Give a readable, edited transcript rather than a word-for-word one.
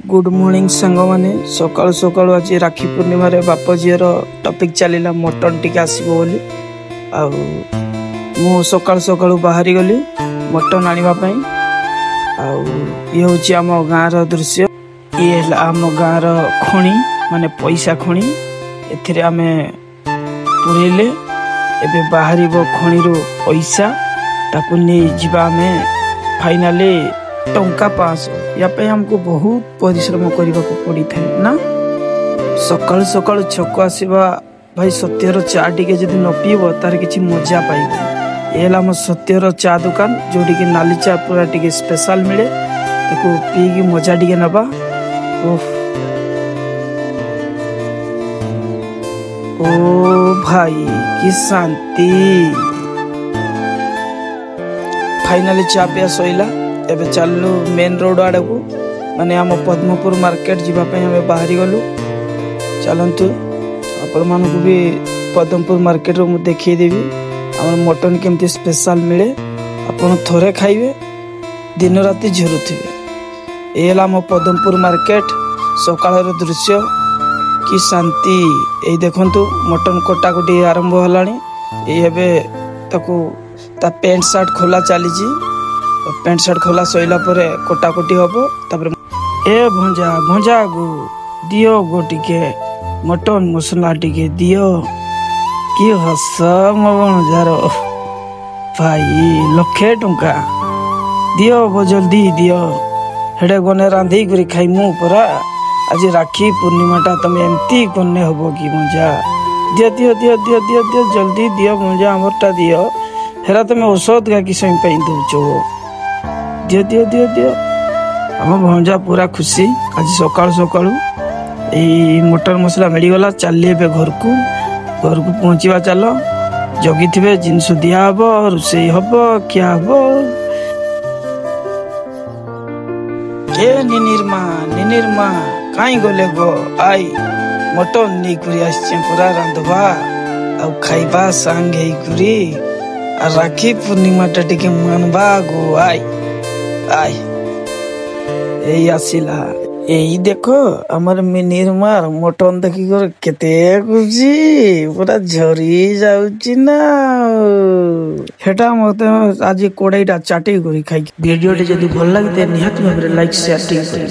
Good morning सांग मैंने सकाल सकाल आज राखी पूर्णिमा रे बाप झीर टॉपिक चलला मटन टिके आसबो बोली मु सकाल सकाल बाहरी गली मटन आनिबा पई ये हूँ आम गाँव दृश्य ये आम गाँव खणी माने पैसा खणी एथिरे आमे पुरेले एबे बाहरी खणी रो पैसा ताकू नहीं जीवा आमे फाइनाली टंका 500 या पे हमको बहुत परिश्रम करने को पड़ी था ना सकाल सकाल छक आसवा भाई सत्यर चा टे जब न पीब तार किसी मजा पाइब ये आम सत्यर चा दुकान जोटी की नाली चा पूरा टे स्पेशल मिले ताको पी मजा टे नबा ओ भाई कि शांति फाइनाली चा पिया सैला एबे चलू मेन रोड आड़ को माने आम पद्मपुर मार्केट जीवाई आम बाहरी गलु चलतु आपण मानक भी पद्मपुर मार्केट रो मु देखीदेवी आम मटन केमती स्पेशल मिले आपण थोड़े खाइबे दिन राति झुरुथिबे ये आम पद्मपुर मार्केट सकाळ दृश्य कि शांति ये देखंतु मटन कटाकटी आरंभ हलानी ये ताकू ता पेंट शर्ट खोला चली पेंट शर्ट खोला सैला पर कटाकटी हम तापर ए भंजा भंजा गो दियो गो टिके मटन मसला टिके दियो कि हस मो भंजार भाई लक्षे टंका दियो गो जल्दी दियो हेडे गने रांधी करी खाइमु परा आज राखी पूर्णिमाटा तमे एमती गने हबो कि भंजा दियो दियो दियो दियो दियो दियो जल्दी दियो भंजा हमरटा दियो हेरा तमे औषध का किसम पे दउचो दियो दियो दियो दियो आम भंजा पूरा खुशी आज सकाल सकाल यही मटन मसला मिलगला चलिए घर को पहुँचवा चल जगी थे जिनस दिहब रोसे हम क्या हम निनिर्मा कहीं गले गो आई मटन नहीं करी पूरा रांधवा आ खाइबा सांग राखी पूर्णिमा टे मानवा गो आई आई यही आसिला यही देखो आमर मिनिरमार मटन देखी केते खुशी पूरा झरी जाउची ना हेटा मते आज कोड़ाईटा चाटी करी खाई वीडियो जदी भल लागे निहात भाबरे लाइक शेयर टिक करी।